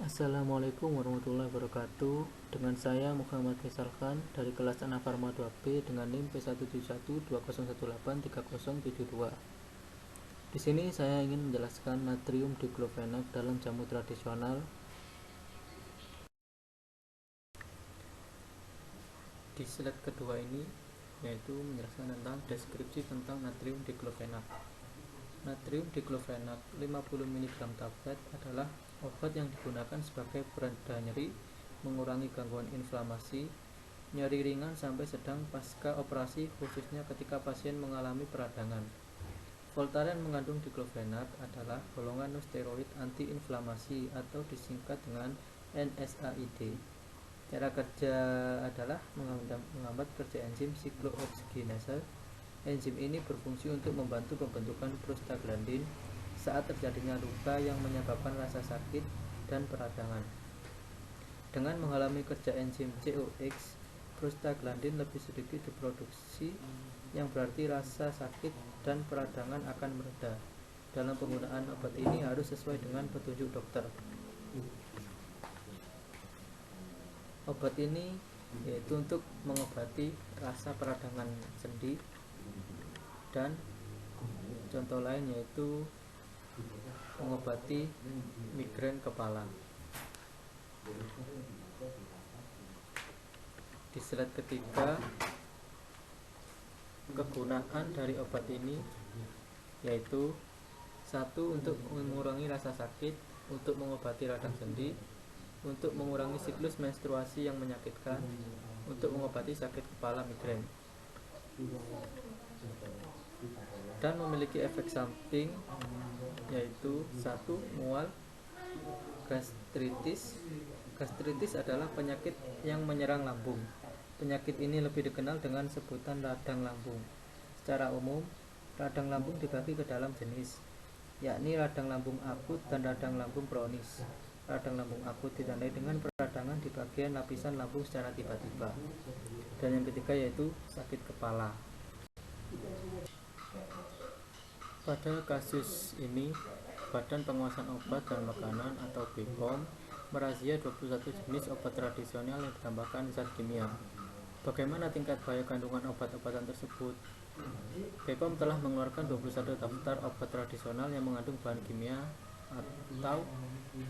Assalamualaikum warahmatullahi wabarakatuh. Dengan saya Muhammad Faisal Khan dari kelas Anak Farma 2B dengan NIM P17120183072. Di sini saya ingin menjelaskan natrium diklofenak dalam jamu tradisional. Di slide kedua ini yaitu menjelaskan tentang deskripsi tentang natrium diklofenak. Natrium diklofenak 50 mg tablet adalah obat yang digunakan sebagai pereda nyeri, mengurangi gangguan inflamasi, nyeri ringan sampai sedang pasca operasi, khususnya ketika pasien mengalami peradangan. Voltaren mengandung diklofenak adalah golongan non-steroid anti-inflamasi atau disingkat dengan NSAID. Cara kerja adalah menghambat kerja enzim siklooksidinase. Enzim ini berfungsi untuk membantu pembentukan prostaglandin saat terjadinya luka yang menyebabkan rasa sakit dan peradangan. Dengan menghalangi kerja enzim COX, prostaglandin lebih sedikit diproduksi, yang berarti rasa sakit dan peradangan akan mereda. Dalam penggunaan obat ini harus sesuai dengan petunjuk dokter. Obat ini yaitu untuk mengobati rasa peradangan sendi, dan contoh lain yaitu mengobati migrain kepala. Di slide ketiga, kegunaan dari obat ini yaitu 1. Untuk mengurangi rasa sakit, untuk mengobati radang sendi, untuk mengurangi siklus menstruasi yang menyakitkan, untuk mengobati sakit kepala migrain, dan memiliki efek samping yaitu 1. Mual, gastritis. Gastritis adalah penyakit yang menyerang lambung. Penyakit ini lebih dikenal dengan sebutan radang lambung. Secara umum, radang lambung dibagi ke dalam jenis, yakni radang lambung akut dan radang lambung kronis. Radang lambung akut ditandai dengan peradangan di bagian lapisan lambung secara tiba-tiba. Dan yang ketiga yaitu sakit kepala. Pada kasus ini, Badan Pengawasan Obat dan Makanan atau BPOM merazia 21 jenis obat tradisional yang ditambahkan zat kimia. Bagaimana tingkat bahaya kandungan obat-obatan tersebut? BPOM telah mengeluarkan 21 daftar obat tradisional yang mengandung bahan kimia atau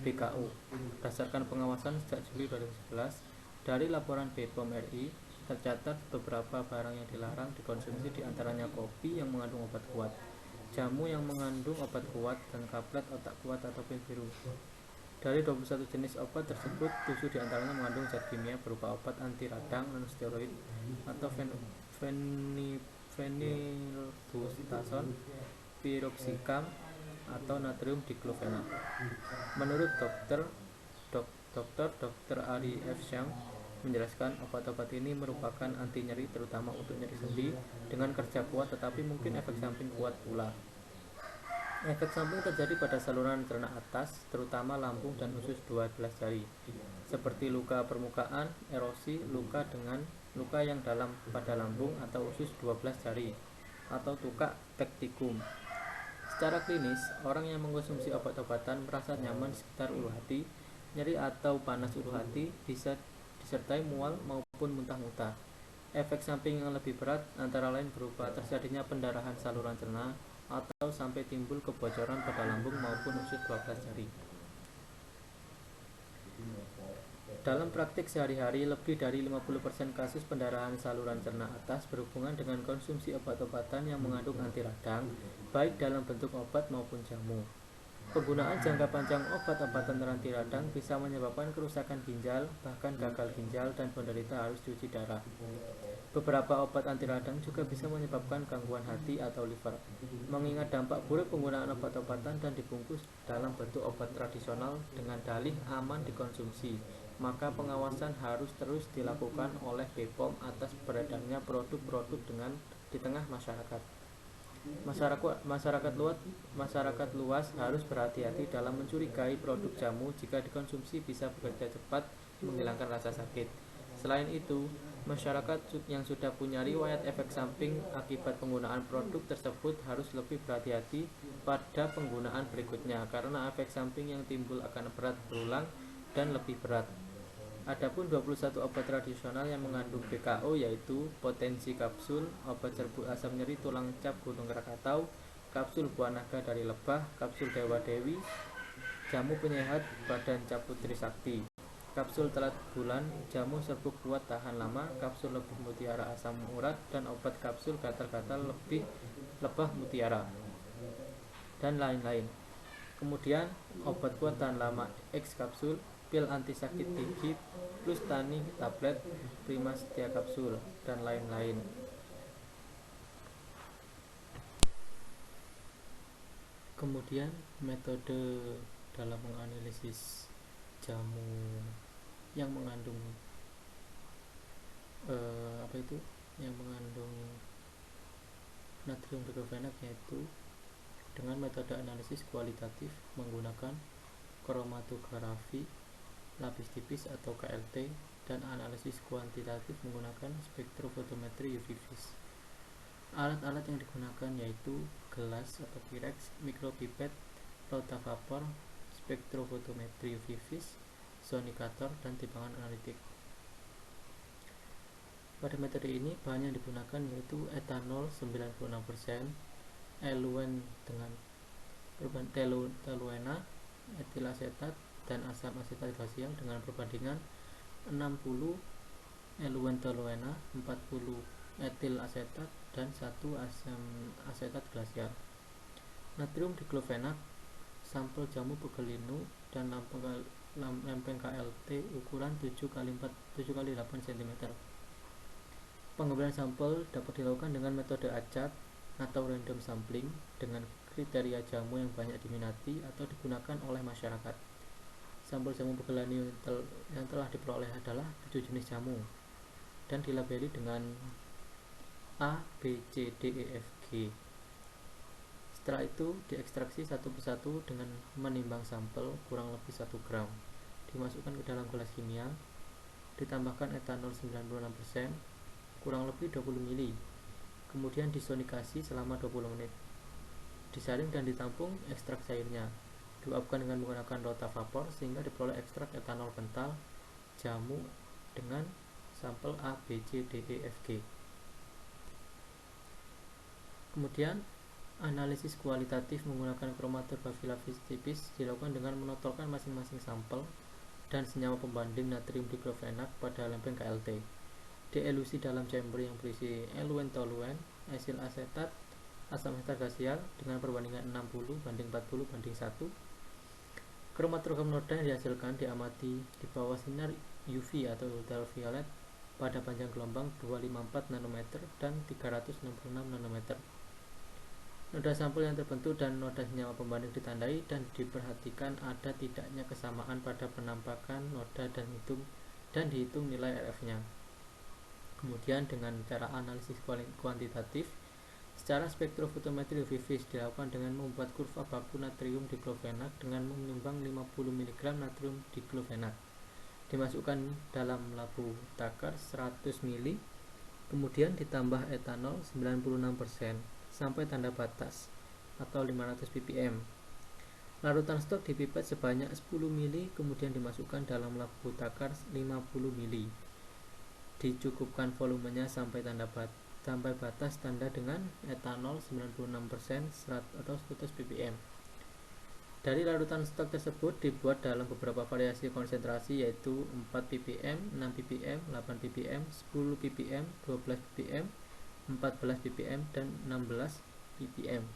BKU. Berdasarkan pengawasan sejak Juli 2011, dari laporan BPOM RI, tercatat beberapa barang yang dilarang dikonsumsi, diantaranya kopi yang mengandung obat kuat, jamu yang mengandung obat kuat, dan kaplet otak kuat atau pil biru. Dari 21 jenis obat tersebut, 7 diantaranya mengandung zat kimia berupa obat anti radang non-steroid atau phenylbutazon, piroxicam, atau natrium diklofenak. Menurut Dr. Ari F. Shang menjelaskan, obat-obat ini merupakan anti nyeri terutama untuk nyeri sendi dengan kerja kuat, tetapi mungkin efek samping kuat pula. Efek samping terjadi pada saluran cerna atas, terutama lambung dan usus 12 jari, seperti luka permukaan, erosi, luka yang dalam pada lambung atau usus 12 jari, atau tukak pektikum. Secara klinis, orang yang mengkonsumsi obat-obatan merasa nyaman sekitar ulu hati, nyeri atau panas ulu hati, bisa disertai mual maupun muntah-muntah. Efek samping yang lebih berat antara lain berupa terjadinya pendarahan saluran cerna atau sampai timbul kebocoran pada lambung maupun usus 12 jari. Dalam praktik sehari-hari, lebih dari 50% kasus pendarahan saluran cerna atas berhubungan dengan konsumsi obat-obatan yang mengandung anti radang, baik dalam bentuk obat maupun jamu. Penggunaan jangka panjang obat-obatan anti radang bisa menyebabkan kerusakan ginjal, bahkan gagal ginjal, dan penderita harus cuci darah. Beberapa obat anti radang juga bisa menyebabkan gangguan hati atau liver. Mengingat dampak buruk penggunaan obat-obatan dan dibungkus dalam bentuk obat tradisional dengan dalih aman dikonsumsi, maka pengawasan harus terus dilakukan oleh BPOM atas beredarnya produk-produk di tengah masyarakat. Masyarakat luas harus berhati-hati dalam mencurigai produk jamu jika dikonsumsi bisa bekerja cepat menghilangkan rasa sakit. Selain itu, masyarakat yang sudah punya riwayat efek samping akibat penggunaan produk tersebut harus lebih berhati-hati pada penggunaan berikutnya, karena efek samping yang timbul akan berat berulang dan lebih berat. Adapun 21 obat tradisional yang mengandung BKO yaitu potensi kapsul, obat serbuk asam nyeri tulang cap gunung Krakatau, kapsul buah naga dari lebah, kapsul dewa dewi, jamu penyehat badan cap putri sakti, kapsul telat bulan, jamu serbuk kuat tahan lama, kapsul lebih mutiara asam urat, dan obat kapsul gatal-gatal lebih lebah mutiara, dan lain-lain. Kemudian obat kuat tahan lama X kapsul, pil anti sakit gigi, plus tani tablet, prima setia kapsul, dan lain-lain. Kemudian metode dalam menganalisis jamu yang mengandung yang mengandung natrium diklofenak yaitu dengan metode analisis kualitatif menggunakan kromatografi lapis tipis atau KLT, dan analisis kuantitatif menggunakan spektrofotometri UV vis. Alat-alat yang digunakan yaitu gelas atau Pyrex, mikropipet, rotavapor, spektrofotometri UV vis, sonikator, dan timbangan analitik. Pada metode ini bahan yang digunakan yaitu etanol 96%, eluen dengan toluena, etil asetat, dan asam asetat glasial dengan perbandingan 60 eluen toluena, 40 etil asetat, dan 1 asam asetat glasial. Natrium diklofenak, sampel jamu pegelinu dan lempeng KLT ukuran 7x8 cm. Pengambilan sampel dapat dilakukan dengan metode acak atau random sampling dengan kriteria jamu yang banyak diminati atau digunakan oleh masyarakat. Sampel jamu pegelinu yang telah diperoleh adalah 7 jenis jamu dan dilabeli dengan A, B, C, D, E, F, G. Setelah itu diekstraksi satu persatu dengan menimbang sampel kurang lebih 1 gram. Dimasukkan ke dalam gelas kimia, ditambahkan etanol 96%, kurang lebih 20 ml. Kemudian disonikasi selama 20 menit. Disaring dan ditampung ekstrak cairnya. Diuapkan dengan menggunakan rotavapor sehingga diperoleh ekstrak etanol kental jamu dengan sampel A, B, C, D, E, F, G. Kemudian analisis kualitatif menggunakan kromatografi lapis tipis dilakukan dengan menotorkan masing-masing sampel dan senyawa pembanding natrium diklofenak pada lempeng KLT. Dielusi dalam chamber yang berisi eluen toluen, etil asetat, asam asetat glasial dengan perbandingan 60 banding 40 banding 1. Kromatogram noda yang dihasilkan diamati di bawah sinar UV atau ultraviolet pada panjang gelombang 254 nanometer dan 366 nanometer. Noda sampel yang terbentuk dan noda senyawa pembanding ditandai dan diperhatikan ada tidaknya kesamaan pada penampakan noda dan dihitung nilai RF-nya. Kemudian dengan cara analisis kuantitatif secara spektrofotometri UV vis dilakukan dengan membuat kurva baku natrium diklofenak dengan menimbang 50 mg natrium diklofenak. Dimasukkan dalam labu takar 100 ml, kemudian ditambah etanol 96% sampai tanda batas atau 500 ppm. Larutan stok dipipet sebanyak 10 ml, kemudian dimasukkan dalam labu takar 50 ml. Dicukupkan volumenya sampai batas tanda dengan etanol 96% atau 100 ppm. Dari larutan stok tersebut dibuat dalam beberapa variasi konsentrasi yaitu 4 ppm, 6 ppm, 8 ppm, 10 ppm, 12 ppm, 14 ppm, dan 16 ppm.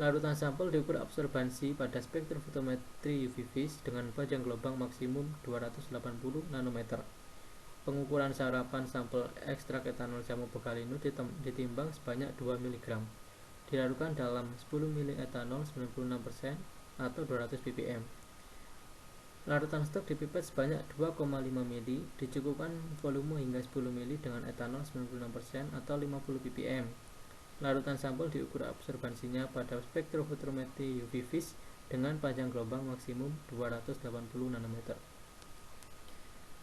Larutan sampel diukur absorbansi pada spektrofotometri UV vis dengan panjang gelombang maksimum 280 nanometer. Pengukuran sarapan sampel ekstrak etanol jamu pegelinu ditimbang sebanyak 2 mg. Dilarutkan dalam 10 ml etanol 96% atau 200 ppm. Larutan stok dipipet sebanyak 2,5 ml, dicukupkan volume hingga 10 ml dengan etanol 96% atau 50 ppm. Larutan sampel diukur absorbansinya pada spektrofotometri UV vis dengan panjang gelombang maksimum 280 nanometer.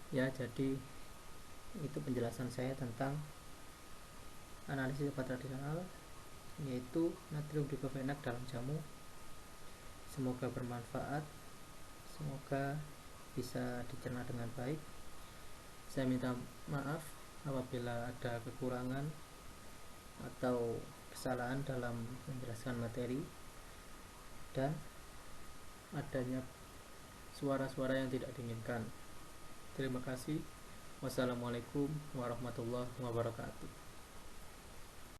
Ya, jadi itu penjelasan saya tentang analisis obat tradisional yaitu natrium diklofenak dalam jamu. Semoga bermanfaat. Semoga bisa dicerna dengan baik. Saya minta maaf apabila ada kekurangan atau kesalahan dalam menjelaskan materi dan adanya suara-suara yang tidak diinginkan. Terima kasih. Wassalamualaikum warahmatullahi wabarakatuh.